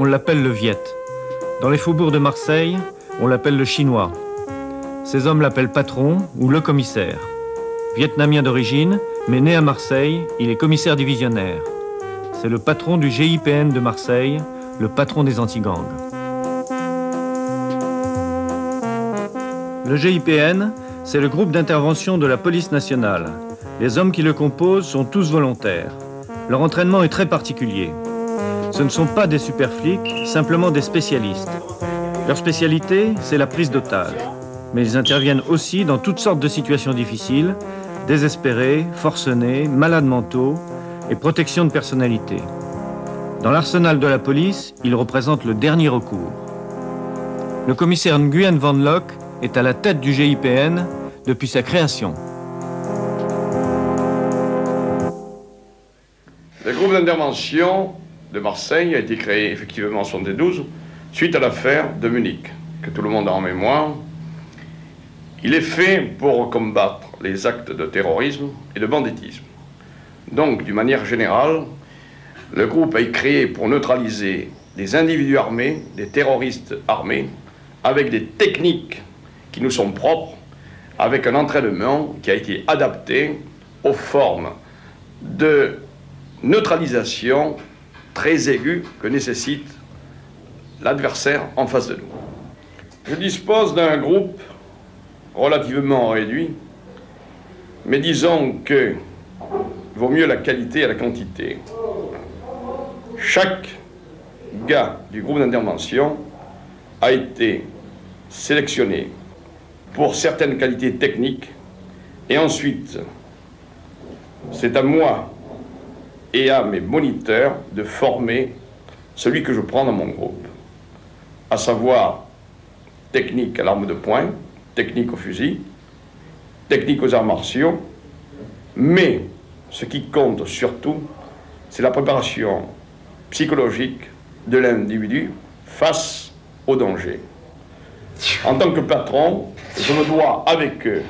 l'appelle le Viet. Dans les faubourgs de Marseille, on l'appelle le Chinois. Ces hommes l'appellent patron ou le commissaire. Vietnamien d'origine, mais né à Marseille, il est commissaire divisionnaire. C'est le patron du GIPN de Marseille, le patron des anti-gangs. Le GIPN, c'est le groupe d'intervention de la police nationale. Les hommes qui le composent sont tous volontaires. Leur entraînement est très particulier. Ce ne sont pas des super flics, simplement des spécialistes. Leur spécialité, c'est la prise d'otages. Mais ils interviennent aussi dans toutes sortes de situations difficiles, désespérés, forcenés, malades mentaux et protection de personnalité. Dans l'arsenal de la police, ils représentent le dernier recours. Le commissaire Nguyen Van Loc est à la tête du GIPN depuis sa création. Le groupe d'intervention de Marseille a été créé effectivement en 1972 suite à l'affaire de Munich, que tout le monde a en mémoire. Il est fait pour combattre les actes de terrorisme et de banditisme. Donc, d'une manière générale, le groupe a été créé pour neutraliser des individus armés, des terroristes armés, avec des techniques qui nous sont propres, avec un entraînement qui a été adapté aux formes de neutralisation très aiguë que nécessite l'adversaire en face de nous. Je dispose d'un groupe relativement réduit, mais disons que vaut mieux la qualité à la quantité. Chaque gars du groupe d'intervention a été sélectionné pour certaines qualités techniques et ensuite c'est à moi et à mes moniteurs de former celui que je prends dans mon groupe, à savoir technique à l'arme de poing, technique au fusil, technique aux arts martiaux, mais ce qui compte surtout, c'est la préparation psychologique de l'individu face au danger. En tant que patron, je me dois avec eux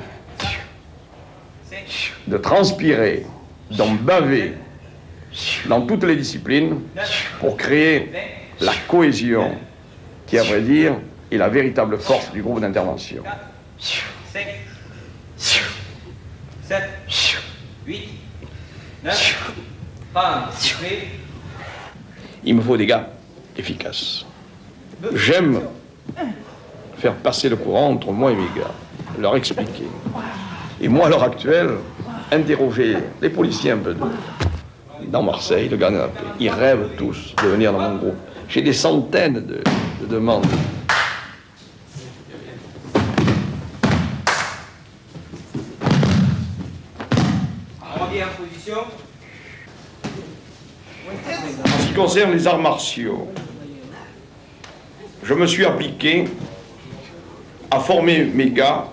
de transpirer, d'en baver dans toutes les disciplines pour créer la cohésion qui, à vrai dire, est la véritable force du groupe d'intervention. 5, 7, 8, 9, 30, il me faut des gars efficaces. J'aime faire passer le courant entre moi et mes gars, leur expliquer. Et moi, à l'heure actuelle, interroger les policiers un peu dans Marseille, le gardien de la paix. Ils rêvent tous de venir dans mon groupe. J'ai des centaines de demandes. En ce qui concerne les arts martiaux, je me suis appliqué à former mes gars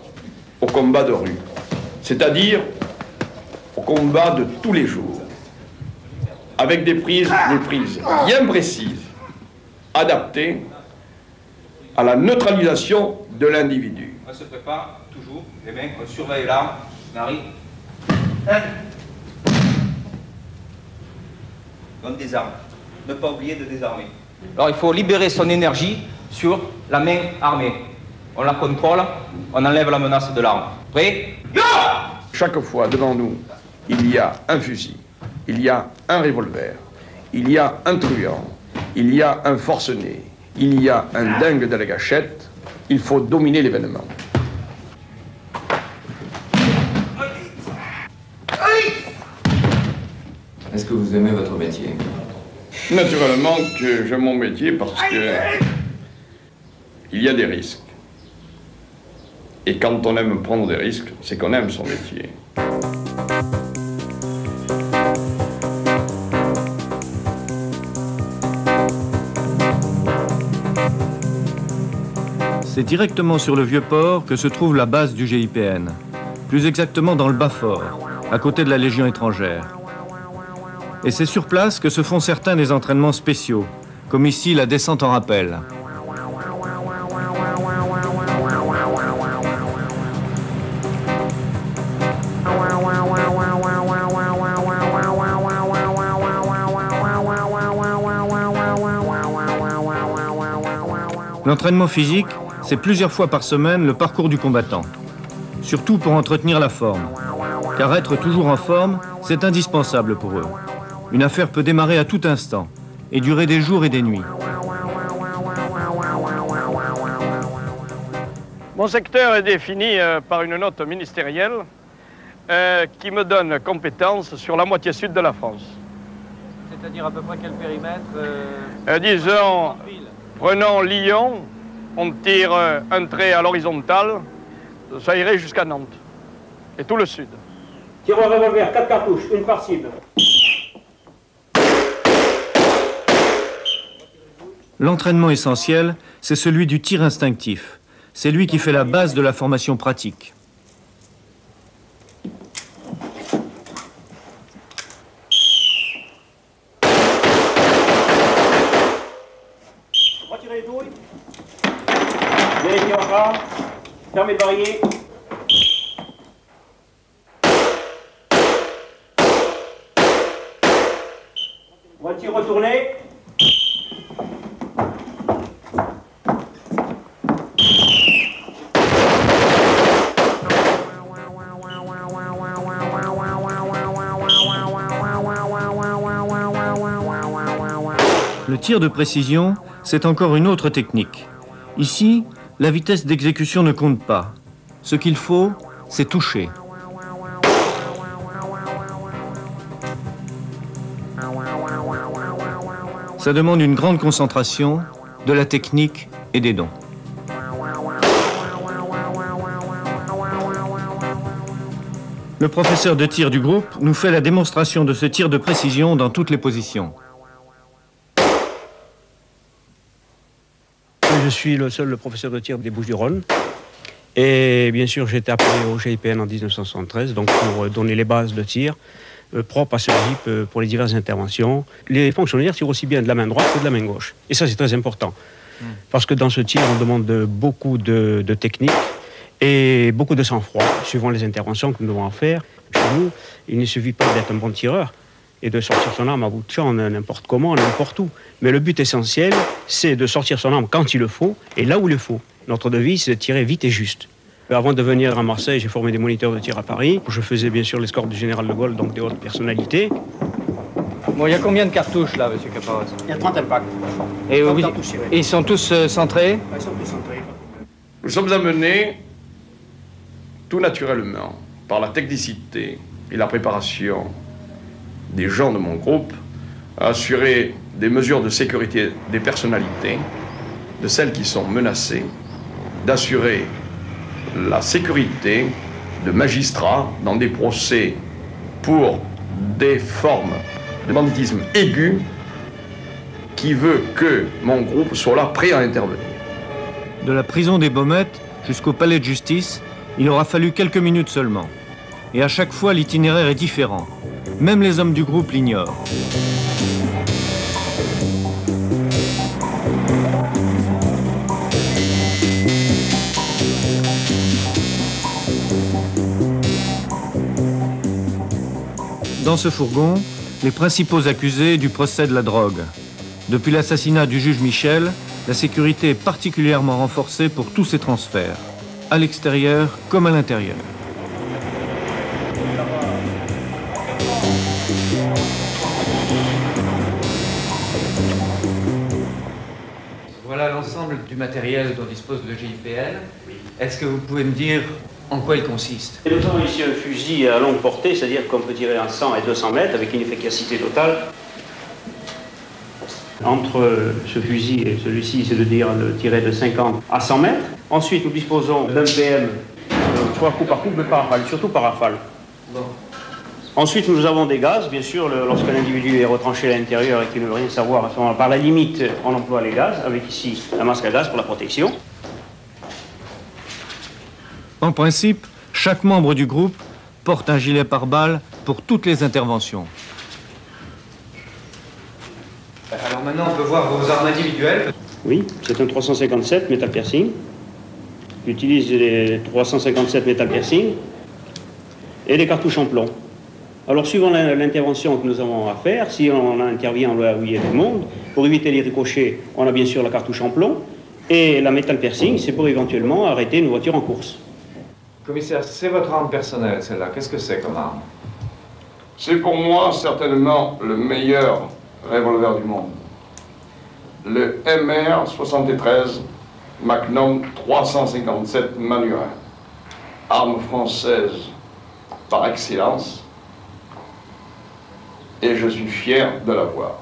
au combat de rue, c'est-à-dire au combat de tous les jours, avec des prises bien précises, adaptées à la neutralisation de l'individu. On se prépare toujours, les mains, on surveille l'arme, Marie. Comme des armes. Ne pas oublier de désarmer. Alors il faut libérer son énergie sur la main armée. On la contrôle, on enlève la menace de l'arme. Prêt? Chaque fois devant nous, il y a un fusil, il y a un revolver, il y a un truand, il y a un forcené, il y a un dingue de la gâchette. Il faut dominer l'événement. Est-ce que vous aimez votre métier? Naturellement que j'aime mon métier parce que il y a des risques. Et quand on aime prendre des risques, c'est qu'on aime son métier. C'est directement sur le Vieux-Port que se trouve la base du GIPN. Plus exactement dans le Bas-Fort, à côté de la Légion étrangère. Et c'est sur place que se font certains des entraînements spéciaux, comme ici la descente en rappel. L'entraînement physique, c'est plusieurs fois par semaine le parcours du combattant. Surtout pour entretenir la forme. Car être toujours en forme, c'est indispensable pour eux. Une affaire peut démarrer à tout instant et durer des jours et des nuits. Mon secteur est défini par une note ministérielle qui me donne compétence sur la moitié sud de la France. C'est-à-dire à peu près quel périmètre Disons, prenons Lyon, on tire un trait à l'horizontale, ça irait jusqu'à Nantes et tout le sud. Tir au revolver, 4 cartouches, une par cible. L'entraînement essentiel, c'est celui du tir instinctif. C'est lui qui fait la base de la formation pratique. Retirez les douilles. Vérifiez encore. Fermez le barillet. Voiture retournée. Le tir de précision, c'est encore une autre technique. Ici, la vitesse d'exécution ne compte pas. Ce qu'il faut, c'est toucher. Ça demande une grande concentration, de la technique et des dons. Le professeur de tir du groupe nous fait la démonstration de ce tir de précision dans toutes les positions. Je suis le seul professeur de tir des Bouches-du-Rhône. Et bien sûr, j'ai été appelé au GIPN en 1973 donc pour donner les bases de tir propres à ce GIP pour les diverses interventions. Les fonctionnaires tirent aussi bien de la main droite que de la main gauche. Et ça, c'est très important. Parce que dans ce tir, on demande beaucoup de technique et beaucoup de sang-froid, suivant les interventions que nous devons en faire. Chez nous, il ne suffit pas d'être un bon tireur et de sortir son arme à bout de champ n'importe comment, n'importe où. Mais le but essentiel, c'est de sortir son arme quand il le faut et là où il le faut. Notre devise, c'est de tirer vite et juste. Avant de venir à Marseille, j'ai formé des moniteurs de tir à Paris. Je faisais bien sûr l'escorte du général de Gaulle, donc des hautes personnalités. Bon, il y a combien de cartouches là, monsieur Caparros? Il y a 30 impacts. Et ils sont tous centrés? Ils sont tous centrés. Nous sommes amenés, tout naturellement, par la technicité et la préparation des gens de mon groupe, à assurer des mesures de sécurité des personnalités, de celles qui sont menacées, d'assurer la sécurité de magistrats dans des procès pour des formes de banditisme aigu qui veut que mon groupe soit là prêt à intervenir. De la prison des Baumettes jusqu'au palais de justice, il aura fallu quelques minutes seulement. Et à chaque fois, l'itinéraire est différent. Même les hommes du groupe l'ignorent. Dans ce fourgon, les principaux accusés du procès de la drogue. Depuis l'assassinat du juge Michel, la sécurité est particulièrement renforcée pour tous ces transferts, à l'extérieur comme à l'intérieur. Voilà l'ensemble du matériel dont dispose le GIPN. Est-ce que vous pouvez me dire en quoi il consiste? Nous avons ici un fusil à longue portée, c'est-à-dire qu'on peut tirer à 100 et 200 mètres avec une efficacité totale. Entre ce fusil et celui-ci, c'est de dire le tirer de 50 à 100 mètres. Ensuite, nous disposons d'un PM, soit coup par coup, mais par rafale, surtout par rafale. Bon. Ensuite, nous avons des gaz, bien sûr, lorsqu'un individu est retranché à l'intérieur et qu'il ne veut rien savoir, à ce moment-là, par la limite, on emploie les gaz, avec ici la masque à gaz pour la protection. En principe, chaque membre du groupe porte un gilet pare-balles pour toutes les interventions. Alors maintenant, on peut voir vos armes individuelles. Oui, c'est un 357 métal piercing. J'utilise les 357 métal piercing et des cartouches en plomb. Alors, suivant l'intervention que nous avons à faire, si on intervient là où il y a du monde, pour éviter les ricochets, on a bien sûr la cartouche en plomb. Et la metal piercing, c'est pour éventuellement arrêter une voiture en course. Commissaire, c'est votre arme personnelle, celle-là. Qu'est-ce que c'est comme arme? C'est pour moi certainement le meilleur revolver du monde. Le MR73 Magnum 357 manuel. Arme française par excellence. Et je suis fier de l'avoir.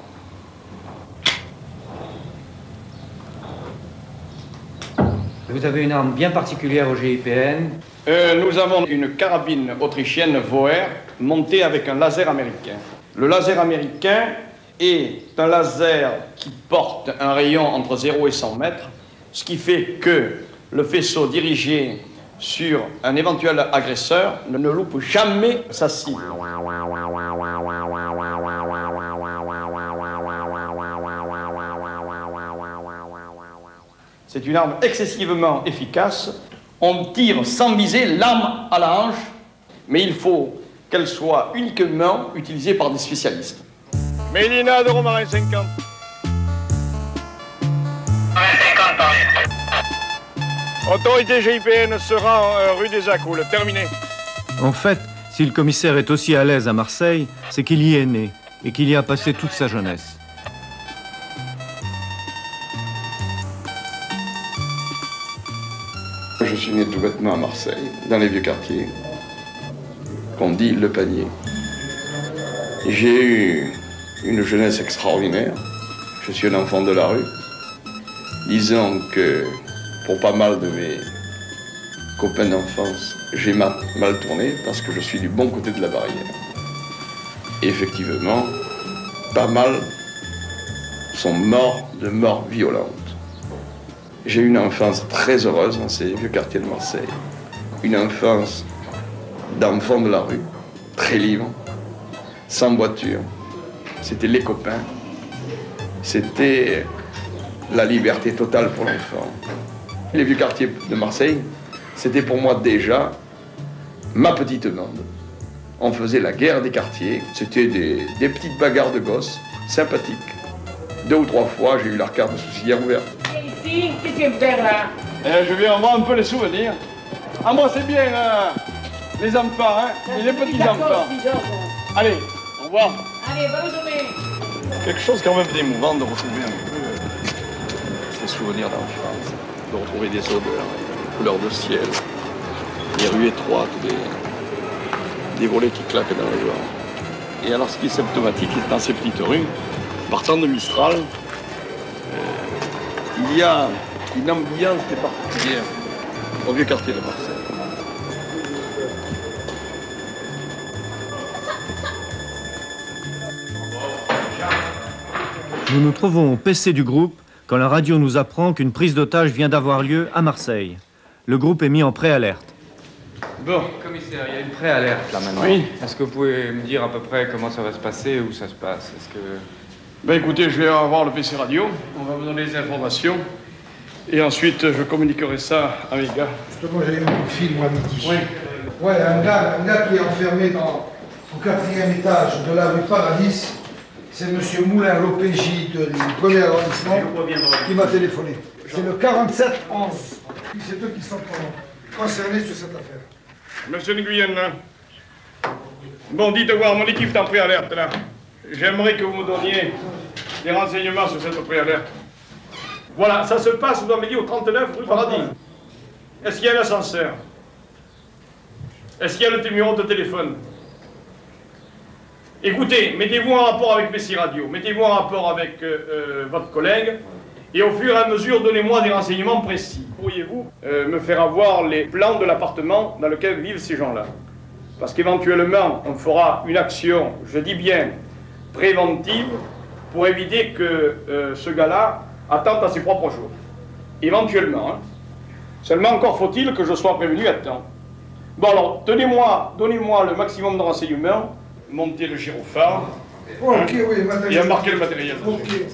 Vous avez une arme bien particulière au GIPN. Nous avons une carabine autrichienne Voer montée avec un laser américain. Le laser américain est un laser qui porte un rayon entre 0 et 100 mètres, ce qui fait que le faisceau dirigé sur un éventuel agresseur ne loupe jamais sa cible. C'est une arme excessivement efficace. On tire sans viser, l'arme à la hanche, mais il faut qu'elle soit uniquement utilisée par des spécialistes. Mélina de Romarin 50. Autorité GIPN sera rue des Accoules. Terminé. En fait, si le commissaire est aussi à l'aise à Marseille, c'est qu'il y est né et qu'il y a passé toute sa jeunesse. Je suis né tout bêtement à Marseille, dans les vieux quartiers, qu'on dit Le Panier. J'ai eu une jeunesse extraordinaire. Je suis un enfant de la rue. Disons que pour pas mal de mes copains d'enfance, j'ai mal tourné parce que je suis du bon côté de la barrière. Et effectivement, pas mal sont morts de morts violentes. J'ai eu une enfance très heureuse dans ces vieux quartiers de Marseille. Une enfance d'enfant de la rue, très libre, sans voiture. C'était les copains. C'était la liberté totale pour l'enfant. Les vieux quartiers de Marseille, c'était pour moi déjà ma petite bande. On faisait la guerre des quartiers. C'était des petites bagarres de gosses, sympathiques. 2 ou 3 fois, j'ai eu la carte de sourcilière ouverte. Qu'est-ce que tu veux faire là? Je viens voir un peu les souvenirs. Embrassez bien les enfants, hein, et les petits-enfants. Allez, au revoir. Allez, bonne journée. Quelque chose quand même d'émouvant de retrouver un peu ces souvenirs d'enfance, de retrouver des odeurs, des couleurs de ciel, des rues étroites, des volets qui claquent dans les dehors. Et alors ce qui est symptomatique, c'est dans ces petites rues, partant de Mistral, il y a une ambiance qui est particulière au vieux quartier de Marseille. Nous nous trouvons au PC du groupe quand la radio nous apprend qu'une prise d'otage vient d'avoir lieu à Marseille. Le groupe est mis en préalerte. Bon, commissaire, il y a une préalerte là maintenant. Oui. Est-ce que vous pouvez me dire à peu près comment ça va se passer, où ça se passe? Est-ce que... Ben écoutez, je vais avoir le PC radio, on va me donner les informations, et ensuite je communiquerai ça à mes gars. Justement, j'ai eu un coup de fil, moi, à midi. Oui. Ouais, un gars qui est enfermé au 4e étage de la rue Paradis, c'est M. Moulin, l'OPJ du 1er arrondissement, qui m'a téléphoné. C'est le 4711. C'est eux qui sont concernés sur cette affaire. Monsieur Nguyen, bon, dites voir, mon équipe est en préalerte là. J'aimerais que vous me donniez des renseignements sur cette préalerte. Voilà, ça se passe, vous m'avez dit, au 39 rue Paradis. Est-ce qu'il y a un ascenseur? Est-ce qu'il y a le numéro de téléphone? Écoutez, mettez-vous en rapport avec Messi Radio, mettez-vous en rapport avec votre collègue, et au fur et à mesure, donnez-moi des renseignements précis. Pourriez-vous me faire avoir les plans de l'appartement dans lequel vivent ces gens-là? Parce qu'éventuellement, on fera une action, je dis bien, préventive, pour éviter que ce gars-là attente à ses propres jours. Éventuellement. Hein. Seulement, encore faut-il que je sois prévenu à temps. Bon alors, donnez-moi le maximum de renseignements, montez le gyrophare, Oh, ok, oui, matériel. et embarquez le matériel. Ok.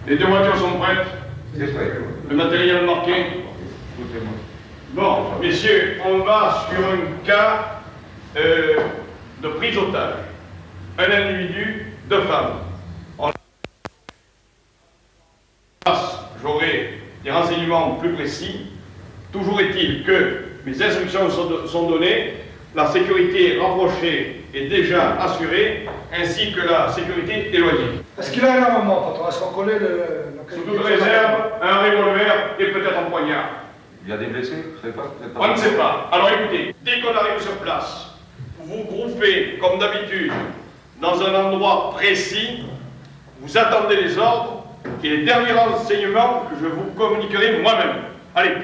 Les deux voitures sont prêtes. Le matériel marqué. Bon, messieurs, on va sur un cas de prise otage. Un individu, deux femmes. J'aurai des renseignements plus précis. Toujours est-il que mes instructions sont données, la sécurité rapprochée est déjà assurée, ainsi que la sécurité éloignée. Est-ce qu'il a un armement, patron? Est-ce qu'on connaît Sous toute réserve, un revolver et peut-être un poignard. Il y a des blessés? Vous ne savez pas? On ne sait pas. Alors écoutez, dès qu'on arrive sur place, vous vous groupez comme d'habitude dans un endroit précis, vous attendez les ordres et les derniers renseignements que je vous communiquerai moi-même. Allez.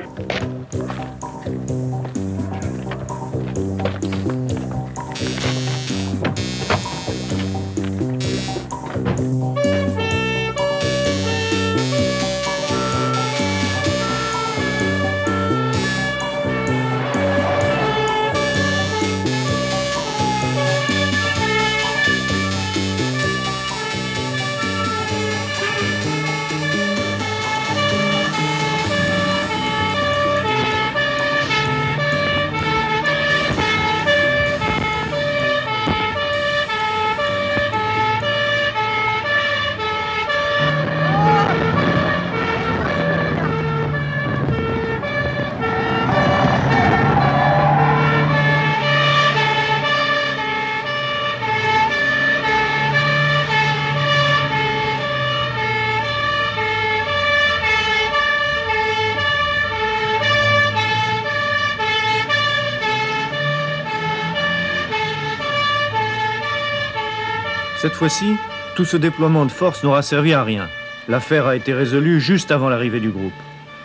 Cette fois-ci, tout ce déploiement de force n'aura servi à rien. L'affaire a été résolue juste avant l'arrivée du groupe.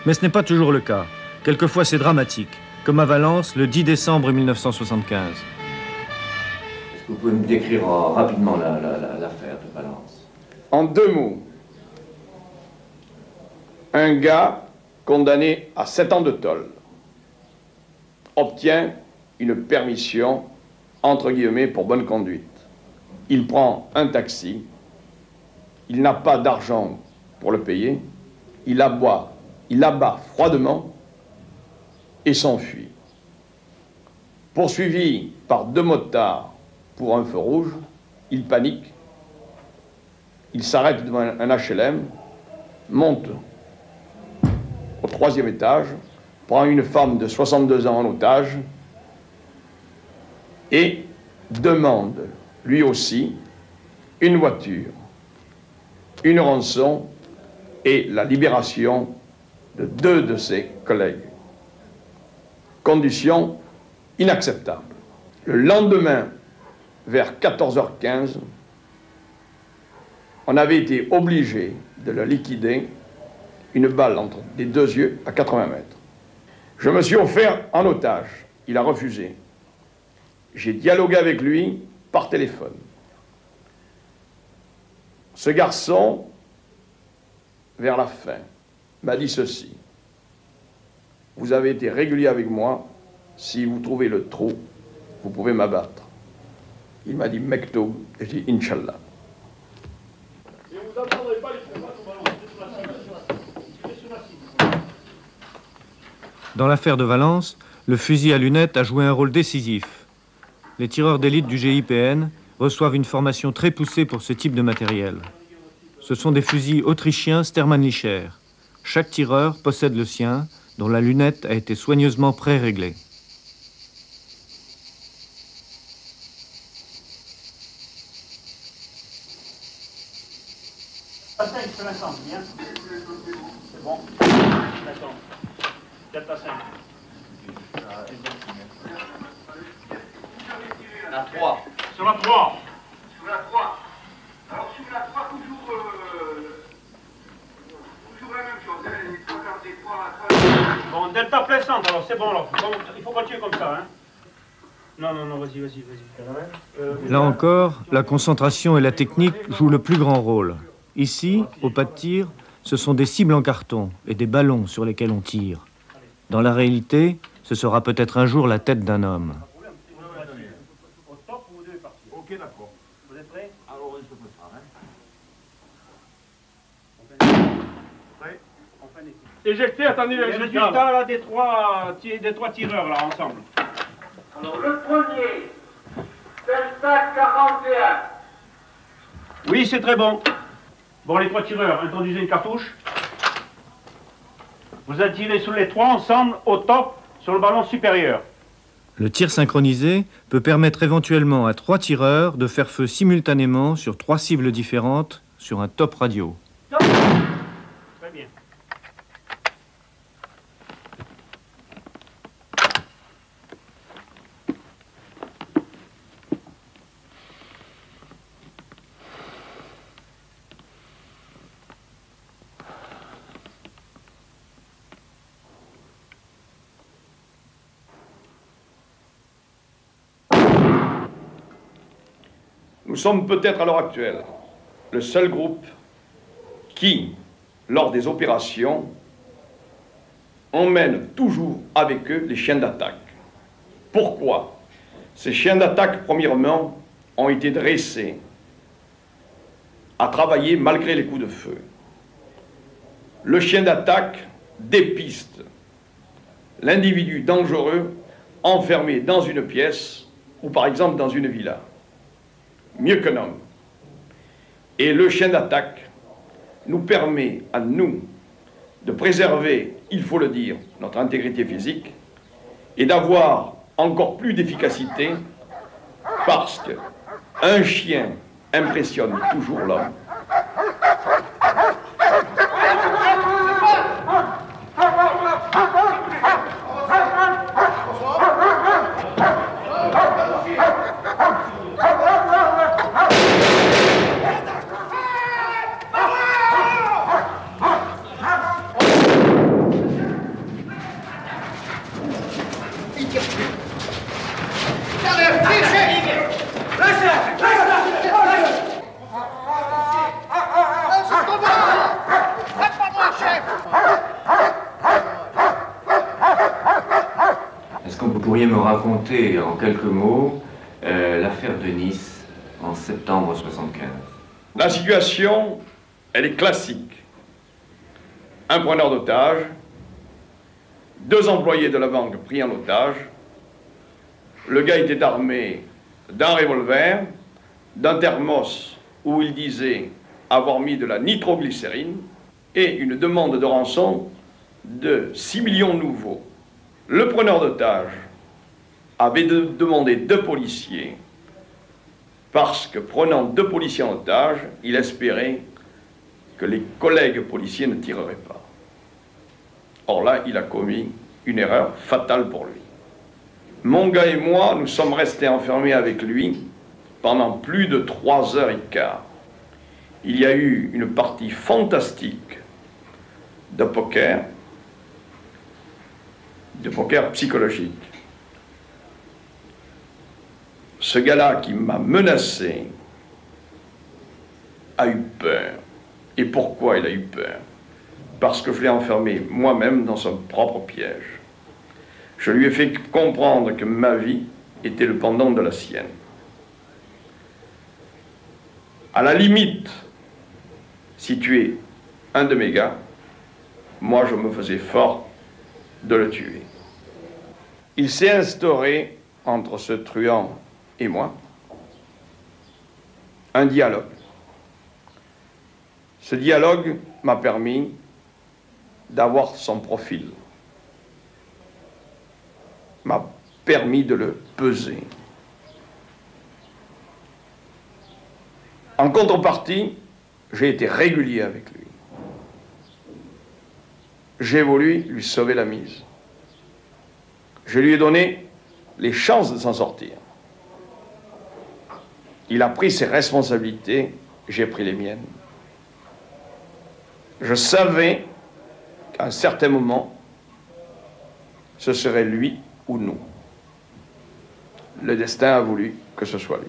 Mais ce n'est pas toujours le cas. Quelquefois, c'est dramatique, comme à Valence le 10 décembre 1975. Est-ce que vous pouvez me décrire rapidement l'affaire de Valence? En deux mots, un gars condamné à 7 ans de tôle obtient une permission, entre guillemets, pour bonne conduite. Il prend un taxi, il n'a pas d'argent pour le payer, il abat froidement et s'enfuit. Poursuivi par 2 motards pour un feu rouge, il panique, il s'arrête devant un HLM, monte au 3e étage, prend une femme de 62 ans en otage et demande lui aussi une voiture, une rançon et la libération de 2 de ses collègues. Condition inacceptable. Le lendemain, vers 14h15, on avait été obligé de le liquider, une balle entre les 2 yeux à 80 mètres. Je me suis offert en otage. Il a refusé. J'ai dialogué avec lui par téléphone. Ce garçon, vers la fin, m'a dit ceci: vous avez été régulier avec moi, si vous trouvez le trou, vous pouvez m'abattre. Il m'a dit Mektoub, et j'ai dit Inch'Allah. Dans l'affaire de Valence, le fusil à lunettes a joué un rôle décisif. Les tireurs d'élite du GIPN reçoivent une formation très poussée pour ce type de matériel. Ce sont des fusils autrichiens Stermanlicher. Chaque tireur possède le sien, dont la lunette a été soigneusement pré-réglée. C'est bon. D'accord. 4 à 5. La 3. Sur la 3. Sur la 3. Alors sur la 3, toujours la même chose. Hein, les 3 quarts des 3 à 3. Bon, delta plaisante, alors c'est bon, alors. Il faut continuer comme ça, hein. Non, vas-y. Là encore, la concentration et la technique jouent le plus grand rôle. Ici, au pas de tir, ce sont des cibles en carton et des ballons sur lesquels on tire. Dans la réalité, ce sera peut-être un jour la tête d'un homme. Ok, d'accord. Vous êtes prêts? Alors, Éjecté, attendez le résultat là, des trois tireurs là, ensemble. Alors le premier, Delta 41. Oui, c'est très bon. Bon, les trois tireurs, introduisez une cartouche. Vous attirez sur les trois ensemble, au top, sur le ballon supérieur. Le tir synchronisé peut permettre éventuellement à 3 tireurs de faire feu simultanément sur 3 cibles différentes sur un top radio. Très bien. Nous sommes peut-être à l'heure actuelle le seul groupe qui, lors des opérations, emmène toujours avec eux les chiens d'attaque. Pourquoi? Ces chiens d'attaque, premièrement, ont été dressés à travailler malgré les coups de feu. Le chien d'attaque dépiste l'individu dangereux enfermé dans une pièce ou par exemple dans une villa. Mieux qu'un homme. Et le chien d'attaque nous permet à nous de préserver, il faut le dire, notre intégrité physique et d'avoir encore plus d'efficacité parce qu'un chien impressionne toujours l'homme. Est-ce que vous pourriez me raconter en quelques mots l'affaire de Nice en septembre 1975? La situation, elle est classique. Un preneur d'otage, 2 employés de la banque pris en otage. Le gars était armé d'un revolver, d'un thermos où il disait avoir mis de la nitroglycérine et une demande de rançon de 6 millions nouveaux. Le preneur d'otage avait demandé 2 policiers parce que prenant 2 policiers en otage, il espérait que les collègues policiers ne tireraient pas. Or là, il a commis une erreur fatale pour lui. Mon gars et moi, nous sommes restés enfermés avec lui pendant plus de 3h15. Il y a eu une partie fantastique de poker psychologique. Ce gars-là qui m'a menacé a eu peur. Et pourquoi il a eu peur? Parce que je l'ai enfermé moi-même dans son propre piège. Je lui ai fait comprendre que ma vie était le pendant de la sienne. À la limite, si tu es un de mes gars, moi je me faisais fort de le tuer. Il s'est instauré entre ce truand et moi un dialogue. Ce dialogue m'a permis d'avoir son profil, m'a permis de le peser. En contrepartie, j'ai été régulier avec lui. J'ai voulu lui sauver la mise. Je lui ai donné les chances de s'en sortir. Il a pris ses responsabilités, j'ai pris les miennes. Je savais qu'à un certain moment, ce serait lui ou nous. Le destin a voulu que ce soit lui.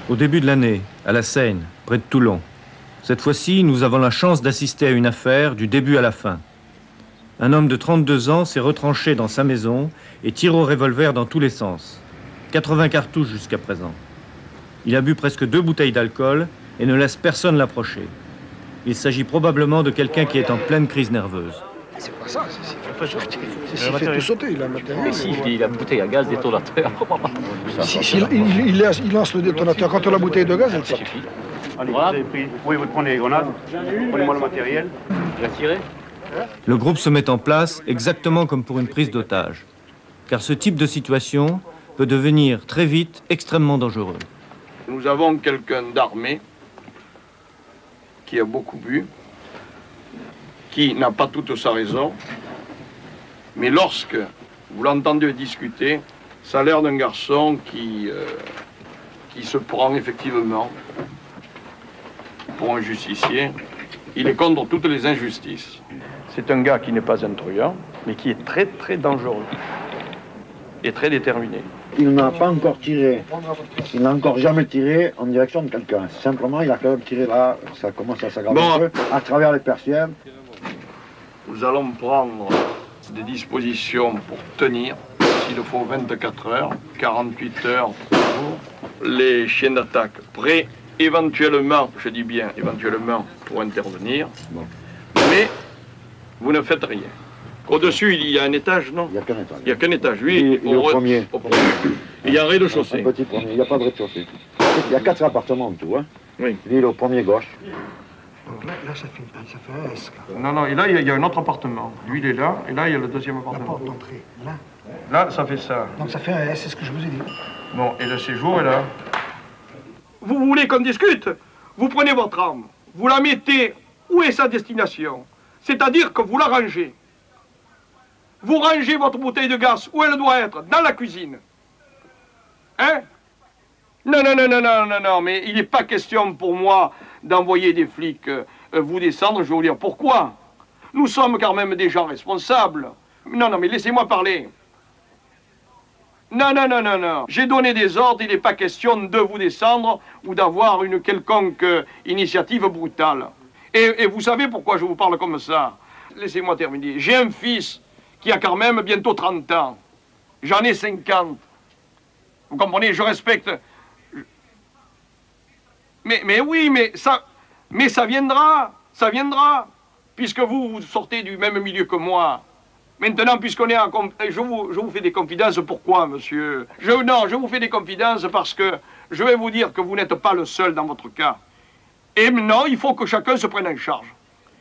Au début de l'année, à la Seine, près de Toulon. Cette fois-ci, nous avons la chance d'assister à une affaire du début à la fin. Un homme de 32 ans s'est retranché dans sa maison et tire au revolver dans tous les sens. 80 cartouches jusqu'à présent. Il a bu presque 2 bouteilles d'alcool et ne laisse personne l'approcher. Il s'agit probablement de quelqu'un qui est en pleine crise nerveuse. C'est pas ça, c'est fait tout sauter, la matériel. Mais si, je dis la bouteille à gaz, détonateur. Il lance le détonateur. Quand on a la bouteille de gaz, elle saute. Allez, voilà. Vous avez pris. Oui, vous prenez les grenades. Prenez-moi le matériel. Il va tirer. Le groupe se met en place exactement comme pour une prise d'otage. Car ce type de situation peut devenir très vite extrêmement dangereux. Nous avons quelqu'un d'armé qui a beaucoup bu, qui n'a pas toute sa raison, mais lorsque vous l'entendez discuter, ça a l'air d'un garçon qui se prend effectivement pour un justicier. Il est contre toutes les injustices. C'est un gars qui n'est pas un truand, mais qui est très très dangereux et très déterminé. Il n'a pas encore tiré, il n'a encore jamais tiré en direction de quelqu'un. Simplement, il a quand même tiré là, ça commence à s'aggraver un peu, à travers les persiennes. Nous allons prendre des dispositions pour tenir, s'il le faut, 24 heures, 48 heures par jour. Les chiens d'attaque prêts, éventuellement, je dis bien éventuellement, pour intervenir. Bon. Mais vous ne faites rien. Au-dessus, il y a un étage, non? Il n'y a qu'un étage. Il n'y a qu'un étage, lui. Au premier. Il y a un rez-de-chaussée. Un petit premier, il n'y a pas de rez-de-chaussée. Il y a 4 appartements en tout, hein. Oui. Lui, il est au premier gauche. Là, ça fait un S. Non, non, et là, il y a un autre appartement. Lui, il est là, et là, il y a le deuxième appartement. La porte d'entrée, là. Là, ça fait ça. Donc ça fait un S, c'est ce que je vous ai dit. Bon, et le séjour est là. Vous voulez qu'on discute? Vous prenez votre arme, vous la mettez où est sa destination. C'est-à-dire que vous la rangez. Vous rangez votre bouteille de gaz où elle doit être, dans la cuisine. Hein? Non, non, non, non, non, non, non, mais il n'est pas question pour moi d'envoyer des flics vous descendre. Je vais vous dire pourquoi. Nous sommes quand même des gens responsables. Non, non, mais laissez-moi parler. Non, non, non, non, non. J'ai donné des ordres, il n'est pas question de vous descendre ou d'avoir une quelconque initiative brutale. Et vous savez pourquoi je vous parle comme ça? Laissez-moi terminer. J'ai un fils qui a quand même bientôt 30 ans. J'en ai 50. Vous comprenez, je respecte. Mais oui, mais ça viendra, puisque vous sortez du même milieu que moi. Maintenant, puisqu'on est en... Je vous fais des confidences, pourquoi, monsieur? Non, je vous fais des confidences parce que je vais vous dire que vous n'êtes pas le seul dans votre cas. Et maintenant, il faut que chacun se prenne en charge.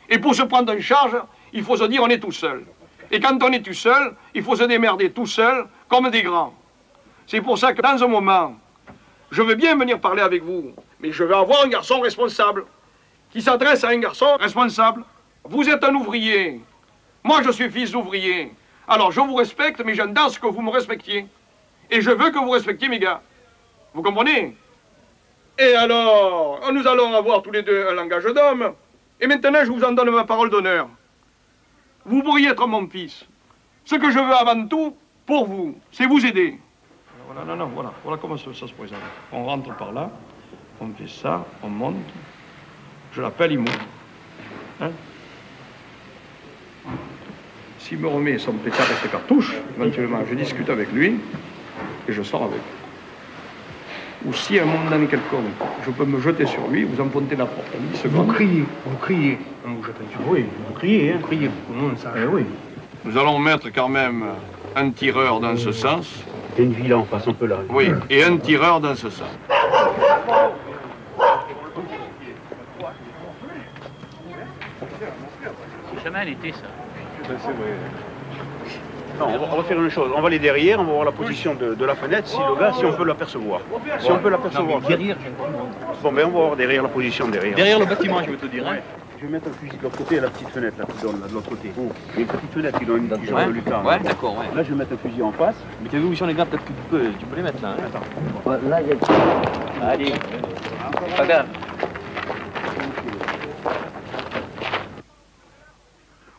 Et pour se prendre en charge, il faut se dire on est tout seul. Et quand on est tout seul, il faut se démerder tout seul, comme des grands. C'est pour ça que dans un moment, je veux bien venir parler avec vous, mais je veux avoir un garçon responsable, qui s'adresse à un garçon responsable. Vous êtes un ouvrier. Moi, je suis fils d'ouvrier. Alors, je vous respecte, mais j'entends ce que vous me respectiez. Et je veux que vous respectiez mes gars. Vous comprenez? Et alors, nous allons avoir tous les deux un langage d'homme. Et maintenant, je vous en donne ma parole d'honneur. Vous pourriez être mon fils. Ce que je veux avant tout, pour vous, c'est vous aider. Voilà, non, non, voilà comment ça se présente. On rentre par là, on fait ça, on monte. Je l'appelle, il monte. Hein? S'il me remet son pétard et ses cartouches, éventuellement, je discute avec lui et je sors avec. Ou si à un moment donné quelconque, je peux me jeter sur lui, vous empontez la porte en 10 secondes. Vous criez. On vous jette dessus. Oui, vous criez, hein. Criez, tout le monde sache. Oui. Nous allons mettre quand même un tireur dans ce sens. C'est une ville en face, on peut là. Oui, et un tireur dans ce sens. C'est jamais un été, ça. Non, on va faire une chose. On va aller derrière, on va voir la position de la fenêtre, si le gars, si on peut l'apercevoir. Si on peut l'apercevoir. Derrière. Bon, ben on va voir derrière la position derrière. Derrière le bâtiment, je veux te dire. Hein. Je vais mettre un fusil de l'autre côté, la petite fenêtre là qui donne, là, de l'autre côté. Oh. Il y a une petite fenêtre qui donne une genre de lucarne. Ouais, d'accord, ouais. Là, je vais mettre un fusil en face. Mais t'as vu où sont les gars, peut-être que tu peux les mettre là. Hein. Attends. Ouais, là, il y a... Allez. Pas grave.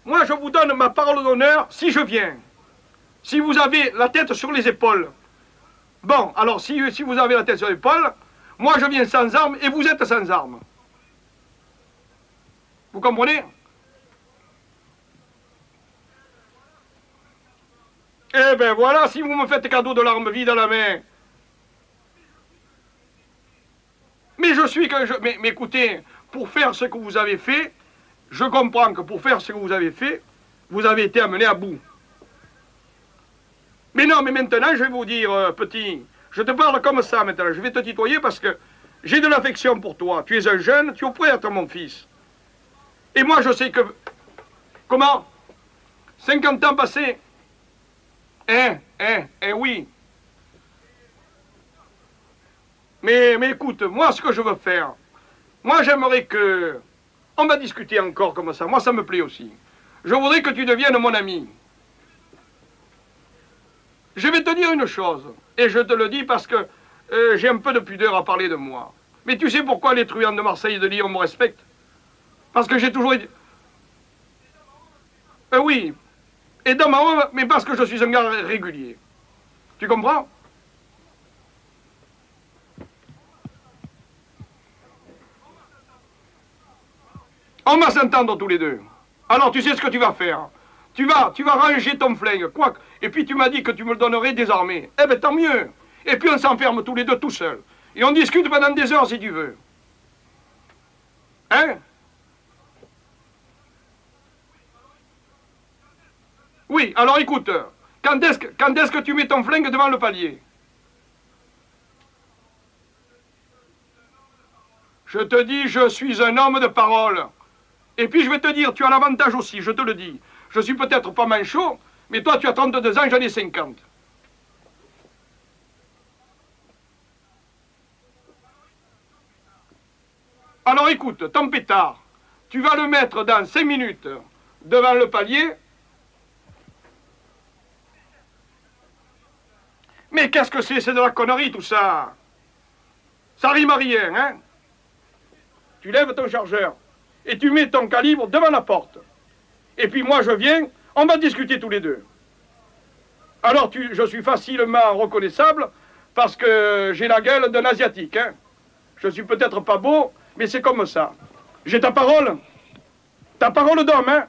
Moi, je vous donne ma parole d'honneur si je viens. Si vous avez la tête sur les épaules. Bon, alors si vous avez la tête sur les épaules, moi je viens sans armes et vous êtes sans armes. Vous comprenez? Eh ben voilà, si vous me faites cadeau de l'arme vide à la main, je suis que je... Mais écoutez, pour faire ce que vous avez fait, je comprends que pour faire ce que vous avez fait, vous avez été amené à bout. Mais non, mais maintenant, je vais vous dire, petit, je te parle comme ça maintenant. Je vais te tutoyer parce que j'ai de l'affection pour toi. Tu es un jeune, tu es prêt à être mon fils. Et moi, je sais que... Comment 50 ans passés. Oui. Mais écoute, moi, ce que je veux faire, moi, j'aimerais que... On va discuter encore comme ça. Moi, ça me plaît aussi. Je voudrais que tu deviennes mon ami. Je vais te dire une chose, et je te le dis parce que j'ai un peu de pudeur à parler de moi. Mais tu sais pourquoi les truands de Marseille et de Lyon me respectent? Parce que j'ai toujours été... oui. Et dans ma honte, mais parce que je suis un gars régulier. Tu comprends? On va s'entendre tous les deux. Alors tu sais ce que tu vas faire. Tu vas ranger ton flingue, quoi. Et puis tu m'as dit que tu me le donnerais désarmé. Eh bien tant mieux. Et puis on s'enferme tous les deux tout seuls. Et on discute pendant des heures si tu veux. Hein? Oui, alors écoute, quand est-ce que tu mets ton flingue devant le palier? Je te dis, je suis un homme de parole. Et puis je vais te dire, tu as l'avantage aussi, je te le dis. Je suis peut-être pas manchot, mais toi tu as 32 ans, j'en ai 50. Alors écoute, ton pétard, tu vas le mettre dans 5 minutes devant le palier. Mais qu'est-ce que c'est? C'est de la connerie tout ça. Ça rime à rien, hein? Tu lèves ton chargeur et tu mets ton calibre devant la porte. Et puis moi je viens, on va discuter tous les deux. Alors je suis facilement reconnaissable parce que j'ai la gueule d'un asiatique, hein? Je suis peut-être pas beau, mais c'est comme ça. J'ai ta parole d'homme, hein?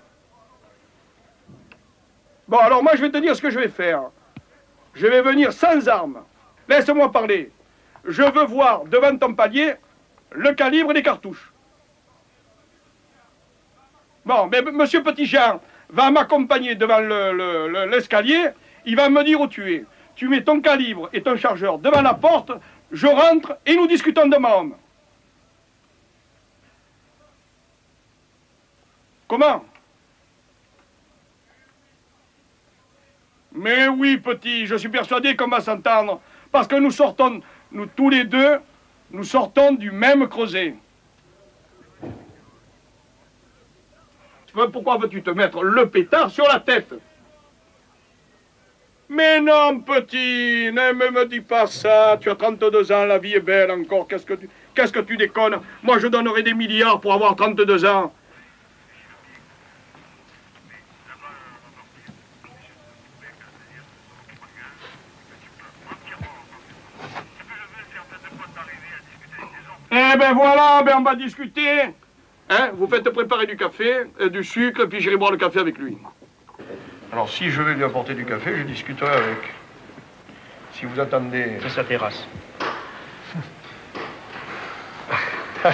Bon, alors moi je vais te dire ce que je vais faire. Je vais venir sans armes. Laisse-moi parler. Je veux voir devant ton palier le calibre des cartouches. Bon, mais monsieur Petit-Jean va m'accompagner devant l'escalier. Il va me dire où tu es. Tu mets ton calibre et ton chargeur devant la porte. Je rentre et nous discutons de ma homme. Comment? Mais oui, petit, je suis persuadé qu'on va s'entendre. Parce que nous sortons, nous tous les deux, nous sortons du même creuset. Pourquoi veux-tu te mettre le pétard sur la tête? Mais non, petit, ne me dis pas ça. Tu as 32 ans, la vie est belle encore. Qu'est-ce que tu déconnes? Moi, je donnerais des milliards pour avoir 32 ans. Eh ben voilà, ben on va discuter. Hein, vous faites préparer du café, du sucre, puis j'irai boire le café avec lui. Alors si je vais lui apporter du café, je discuterai avec. Si vous attendez... C'est sa terrasse. Oui,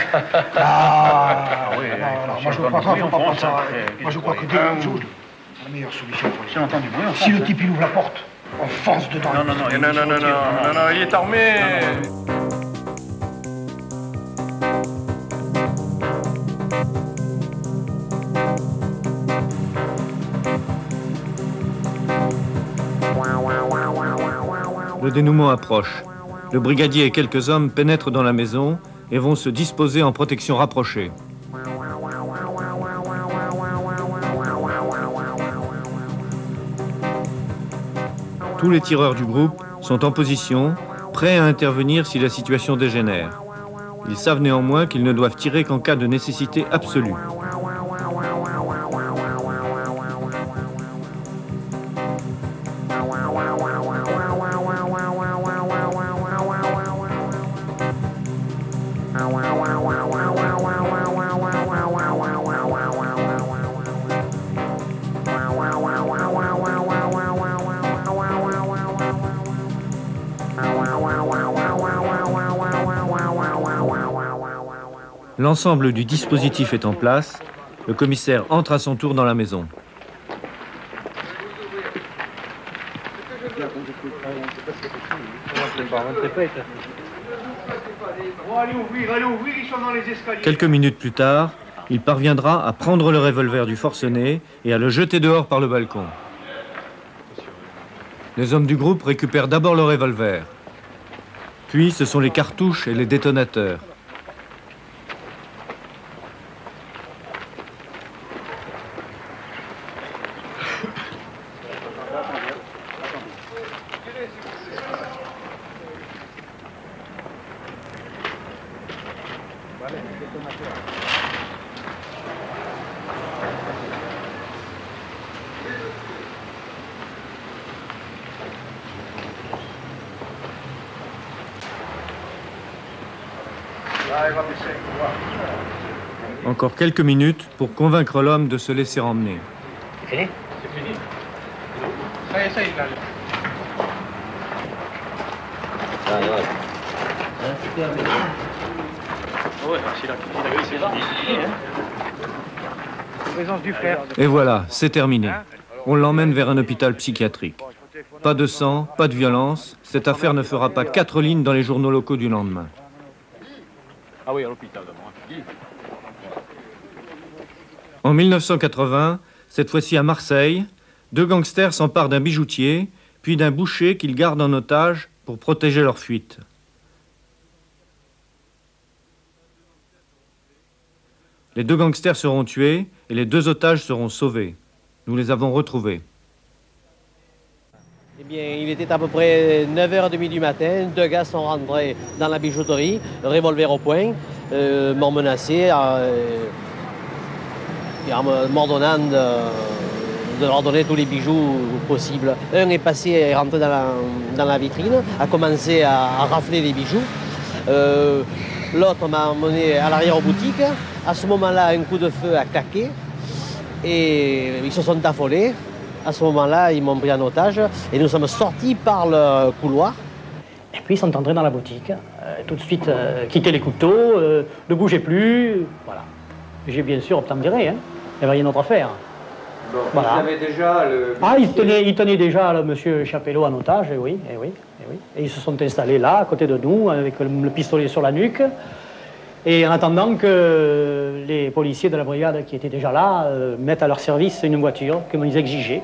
moi je crois qu'on va prendre ça. Moi je crois que la meilleure solution pour Si on entend du bruit, si le type il ouvre la porte, on fonce dedans. Non, il est armé. Le dénouement approche. Le brigadier et quelques hommes pénètrent dans la maison et vont se disposer en protection rapprochée. Tous les tireurs du groupe sont en position, prêts à intervenir si la situation dégénère. Ils savent néanmoins qu'ils ne doivent tirer qu'en cas de nécessité absolue. L'ensemble du dispositif est en place. Le commissaire entre à son tour dans la maison. Quelques minutes plus tard, il parviendra à prendre le revolver du forcené et à le jeter dehors par le balcon. Les hommes du groupe récupèrent d'abord le revolver. Puis ce sont les cartouches et les détonateurs. Encore quelques minutes pour convaincre l'homme de se laisser emmener. C'est fini? C'est fini. Ça y est, là. Et voilà, c'est terminé. On l'emmène vers un hôpital psychiatrique. Pas de sang, pas de violence. Cette affaire ne fera pas 4 lignes dans les journaux locaux du lendemain. Ah oui, à l'hôpital d'abord. En 1980, cette fois-ci à Marseille, 2 gangsters s'emparent d'un bijoutier, puis d'un boucher qu'ils gardent en otage pour protéger leur fuite. Les 2 gangsters seront tués et les 2 otages seront sauvés. Nous les avons retrouvés. Eh bien, il était à peu près 9h30 du matin. 2 gars sont rentrés dans la bijouterie, revolver au poing, m'ont menacé en m'ordonnant de leur donner tous les bijoux possibles. Un est passé et rentré dans la vitrine, a commencé à rafler les bijoux. L'autre m'a emmené à l'arrière-boutique. À ce moment-là, un coup de feu a claqué et ils se sont affolés. À ce moment-là, ils m'ont pris en otage et nous sommes sortis par le couloir. Et puis ils sont entrés dans la boutique, tout de suite quitté les couteaux, ne bougez plus, voilà. J'ai bien sûr obtempéré, hein. Il n'y avait rien d'autre à faire. Bon, voilà. Vous avez déjà le... Ah, ils tenaient déjà le monsieur Chapelot en otage, et oui. Et ils se sont installés là, à côté de nous, avec le pistolet sur la nuque. Et en attendant que les policiers de la brigade qui étaient déjà là mettent à leur service une voiture, comme ils exigeaient,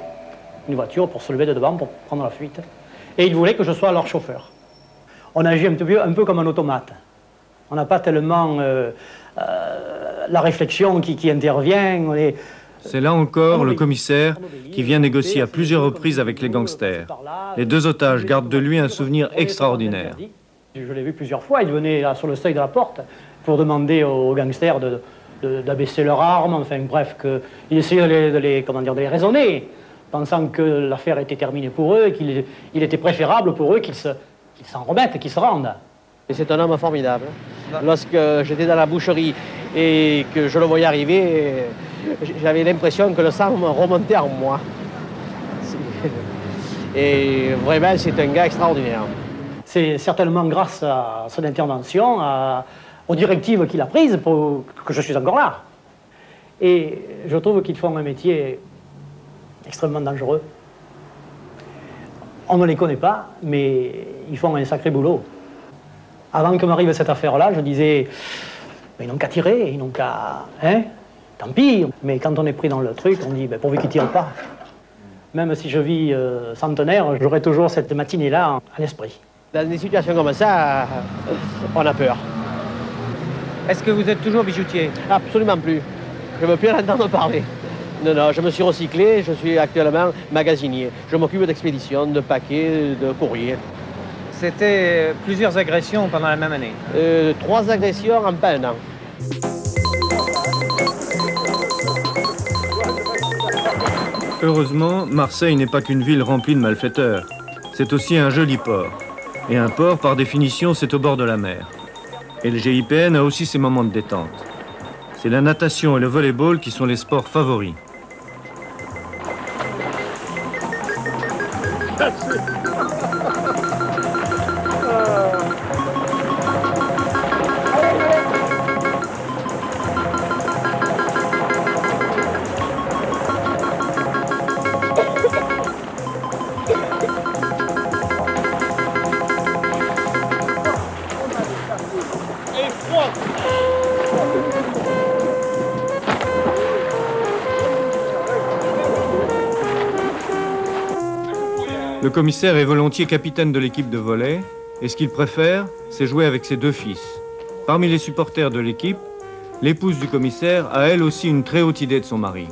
une voiture pour se lever de devant, pour prendre la fuite. Et ils voulaient que je sois leur chauffeur. On agit un peu comme un automate. On n'a pas tellement la réflexion qui intervient. C'est là encore le commissaire qui vient négocier à plusieurs reprises avec les gangsters. Les 2 otages gardent de lui un souvenir extraordinaire. Je l'ai vu plusieurs fois, il venait là sur le seuil de la porte pour demander aux gangsters d'abaisser leurs armes, enfin bref, il essayait de les raisonner, pensant que l'affaire était terminée pour eux et qu'il était préférable pour eux qu'ils s'en remettent, qu'ils se rendent. C'est un homme formidable. Lorsque j'étais dans la boucherie et que je le voyais arriver, j'avais l'impression que le sang remontait en moi. Et vraiment, c'est un gars extraordinaire. C'est certainement grâce à son intervention, aux directives qu'il a prises pour que je suis encore là. Et je trouve qu'ils font un métier extrêmement dangereux. On ne les connaît pas, mais ils font un sacré boulot. Avant que m'arrive cette affaire-là, je disais, ils n'ont qu'à tirer, ils n'ont qu'à... Hein? Tant pis. Mais quand on est pris dans le truc, on dit, pourvu qu'ils ne tirent pas. Même si je vis centenaire, j'aurai toujours cette matinée-là à l'esprit. Dans des situations comme ça, on a peur. Est-ce que vous êtes toujours bijoutier? Absolument plus. Je ne veux plus en entendre parler. Non, je me suis recyclé, je suis actuellement magasinier. Je m'occupe d'expédition, de paquets, de courriers. C'était plusieurs agressions pendant la même année? 3 agressions en pas un an. Heureusement, Marseille n'est pas qu'une ville remplie de malfaiteurs. C'est aussi un joli port. Et un port, par définition, c'est au bord de la mer. Et le GIPN a aussi ses moments de détente. C'est la natation et le volley-ball qui sont les sports favoris. Le commissaire est volontiers capitaine de l'équipe de volley et ce qu'il préfère, c'est jouer avec ses 2 fils. Parmi les supporters de l'équipe, l'épouse du commissaire a elle aussi une très haute idée de son mari.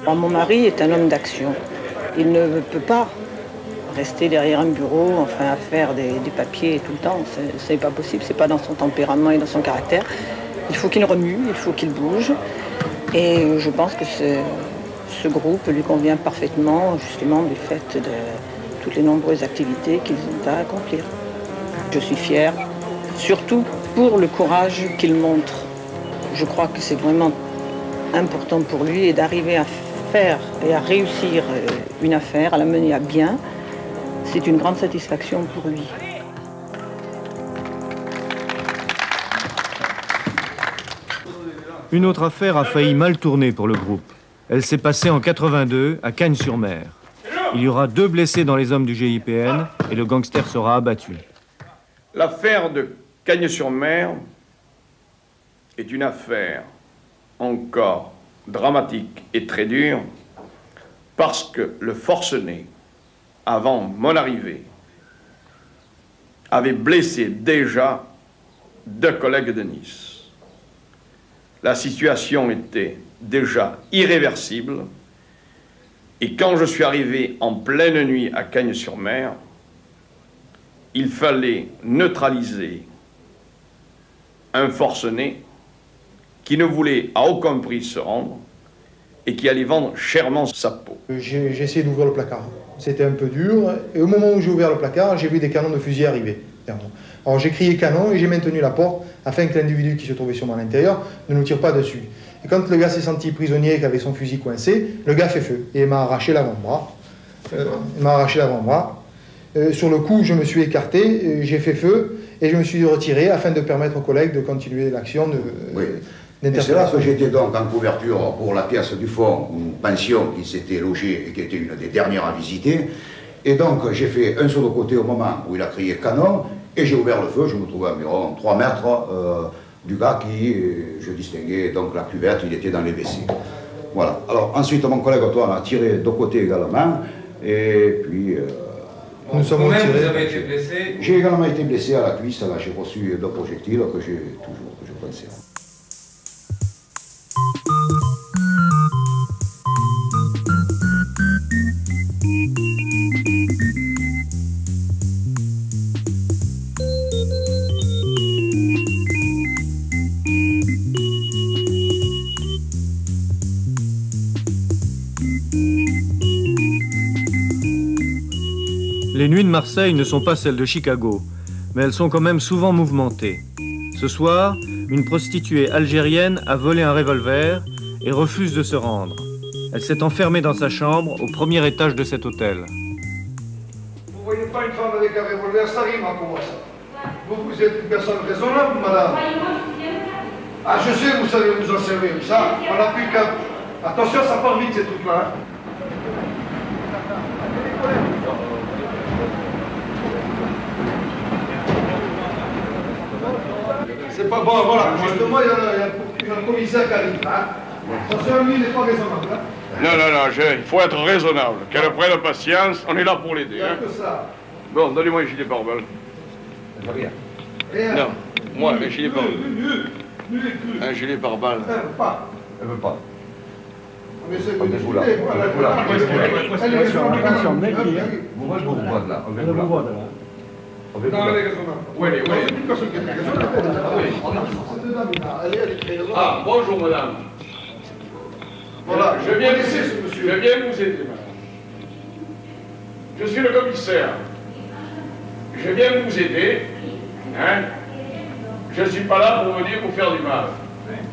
Mon mari est un homme d'action. Il ne peut pas rester derrière un bureau, enfin à faire des papiers tout le temps. C'est pas possible, c'est pas dans son tempérament et dans son caractère. Il faut qu'il remue, il faut qu'il bouge. Et je pense que ce groupe lui convient parfaitement, justement, du fait de toutes les nombreuses activités qu'ils ont à accomplir. Je suis fière, surtout pour le courage qu'il montre. Je crois que c'est vraiment important pour lui et d'arriver à faire et à réussir une affaire, à la mener à bien, c'est une grande satisfaction pour lui. Une autre affaire a failli mal tourner pour le groupe. Elle s'est passée en 82 à Cagnes-sur-Mer. Il y aura 2 blessés dans les hommes du GIPN et le gangster sera abattu. L'affaire de Cagnes-sur-Mer est une affaire encore dramatique et très dure parce que le forcené, avant mon arrivée, avait blessé déjà 2 collègues de Nice. La situation était déjà irréversible et quand je suis arrivé en pleine nuit à Cagnes-sur-Mer, il fallait neutraliser un forcené qui ne voulait à aucun prix se rendre et qui allait vendre chèrement sa peau. J'ai essayé d'ouvrir le placard. C'était un peu dur et au moment où j'ai ouvert le placard, j'ai vu des canons de fusil arriver. Alors j'ai crié canon et j'ai maintenu la porte afin que l'individu qui se trouvait sûrement à l'intérieur ne nous tire pas dessus. Et quand le gars s'est senti prisonnier avec son fusil coincé, le gars fait feu et m'a arraché l'avant-bras. Sur le coup, je me suis écarté, j'ai fait feu et je me suis retiré afin de permettre aux collègues de continuer l'action C'est là que j'étais donc en couverture pour la pièce du fond, une pension qui s'était logée et qui était une des dernières à visiter. Et donc j'ai fait un saut de côté au moment où il a crié canon et j'ai ouvert le feu. Je me trouvais à environ 3 mètres du gars qui, je distinguais donc la cuvette, il était dans les WC. Voilà. Alors ensuite mon collègue Antoine a tiré de côté également et puis... Nous sommes vous avez été blessé? J'ai également été blessé à la cuisse, là j'ai reçu 2 projectiles que j'ai toujours, que je conserve. Les nuits de Marseille ne sont pas celles de Chicago, mais elles sont quand même souvent mouvementées. Ce soir, une prostituée algérienne a volé un revolver et refuse de se rendre. Elle s'est enfermée dans sa chambre au 1er étage de cet hôtel. Vous voyez pas une femme avec un revolver, ça rime à quoi ça? Vous êtes une personne raisonnable, madame. Ah, je sais, vous savez vous en servir. Ça, on n'a plus qu'à... Attention, ça part vite ces trucs-là. Hein. C'est pas bon, voilà. Justement, il y a un commissaire qui arrive. Hein. Attention, lui, il n'est pas raisonnable. Hein. Non, il faut être raisonnable. Qu'elle prenne patience, on est là pour l'aider. Hein. Que ça. Bon, donnez-moi un gilet pare-balles. Rien. Non, moi, un gilet pare-balles. Un gilet pare-balles. Elle veut pas. Elle veut pas. Mais c'est Rendez-vous là. Attention, mec. Moi, je vous vois de là. Non, elle est raisonnable. Oui. C'est une personne qui est raisonnable. Ah, bonjour, madame. Voilà, je viens vous aider, madame. Je suis le commissaire. Je viens vous aider. Hein? Je ne suis pas là pour venir vous faire du mal.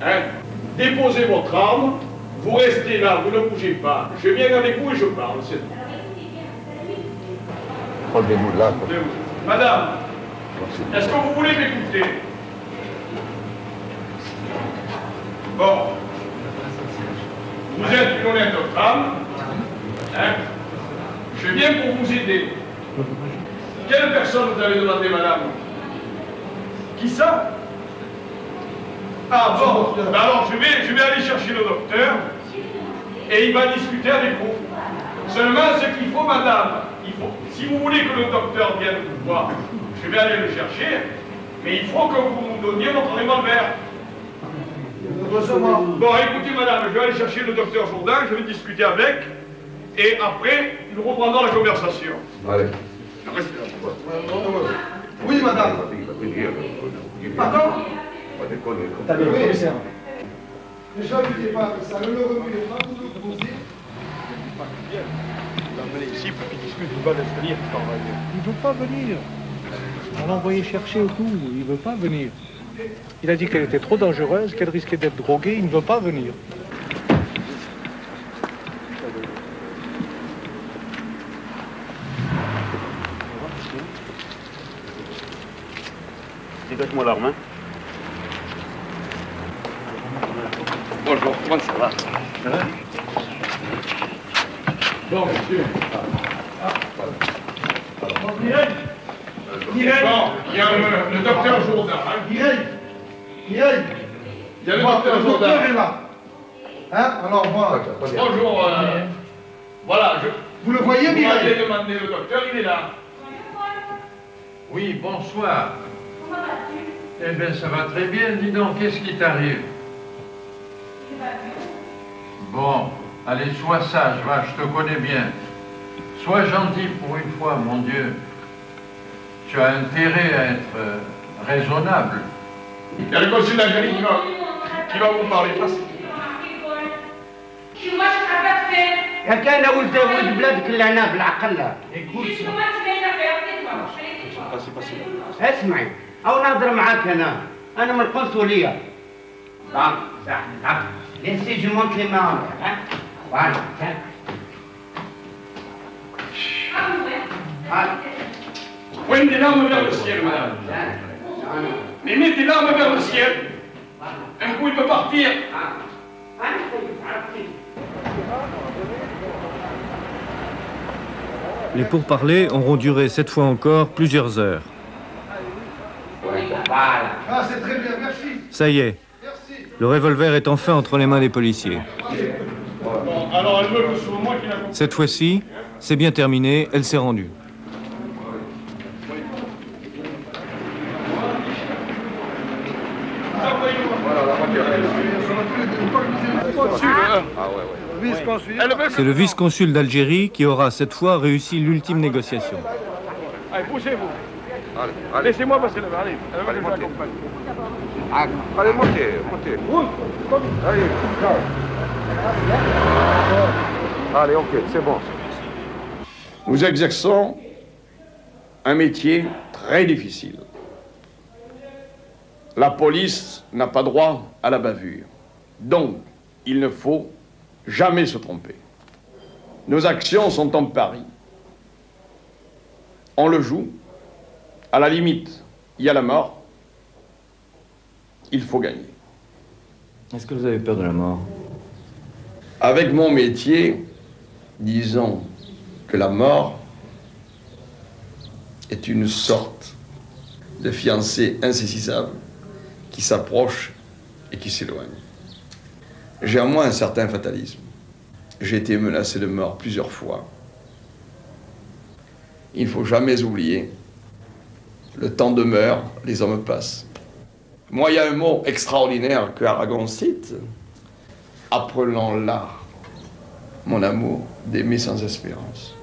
Hein? Déposez votre arme. Vous restez là, vous ne bougez pas. Je viens avec vous et je parle, c'est tout. Rendez-vous là. Madame, est-ce que vous voulez m'écouter? Bon. Vous êtes une honnête femme. Hein? Je viens pour vous aider. Quelle personne vous avez demandé, madame? Qui ça? Ah bon, ben alors je vais aller chercher le docteur et il va discuter avec vous. Seulement ce qu'il faut, madame, Si vous voulez que le docteur vienne vous voir, je vais aller le chercher, mais il faut que vous nous donniez votre revolver. Bon, écoutez, madame, je vais aller chercher le docteur Jourdain, je vais discuter avec, et après, nous reprendrons la conversation. Allez. Restez là. Oui, madame. Pardon? T'as bien, commissaire. Déjà, ne dis pas ça, ne le remuez pas, vous le posez. L'emmener ici pour qu'il discute du bas de l'escalier. Il ne veut pas venir. On l'a envoyé chercher et tout, il ne veut pas venir. Il a dit qu'elle était trop dangereuse, qu'elle risquait d'être droguée, il ne veut pas venir. Dégage-moi l'arme, hein. Bonjour, comment ça va? Ça va? Bon, monsieur. Mireille. Bon, il y a le docteur Jourdain. Hein. Mireille. Il y a le docteur Le docteur Jourdain. est là. Hein? Alors, voilà. Bonjour. Voilà, Vous le voyez, vous m'avez Mireille? demandé le docteur, il est là. Oui, bonsoir. Eh bien, ça va très bien. Dis donc, qu'est-ce qui t'arrive? Bon, allez, sois sage, va, je te connais bien. Sois gentil pour une fois, mon Dieu. Tu as intérêt à être raisonnable. Il y a le consul d'Algérie qui va vous parler. يا كان ولد بلادك اللي هنا بالعقل اسمعي او نهضر معاك انا من القنصليه لسي جو مونتري ما فوالا Pointe l'arme vers le ciel, madame. Mais mettez l'arme vers le ciel. Un coup, il peut partir. Les pourparlers auront duré cette fois encore plusieurs heures. Ah, c'est très bien, merci. Ça y est, le revolver est enfin entre les mains des policiers. Bon, alors elle veut que ce soit moi qui l'accompagne. Cette fois-ci, c'est bien terminé, elle s'est rendue. C'est le vice-consul d'Algérie qui aura cette fois réussi l'ultime négociation. Allez, poussez-vous. Laissez-moi passer là-bas, allez. Allez, je l'accompagne. Allez, montez. Allez, ok, c'est bon. Nous exerçons un métier très difficile. La police n'a pas droit à la bavure. Donc, il ne faut jamais se tromper. Nos actions sont en pari. On le joue. À la limite, il y a la mort. Il faut gagner. Est-ce que vous avez peur de la mort? Avec mon métier, disons que la mort est une sorte de fiancé insaisissable qui s'approche et qui s'éloigne. J'ai en moi un certain fatalisme. J'ai été menacé de mort plusieurs fois. Il ne faut jamais oublier, le temps demeure, les hommes passent. Moi, il y a un mot extraordinaire que Aragon cite. Apprenons l'art, mon amour, d'aimer sans espérance.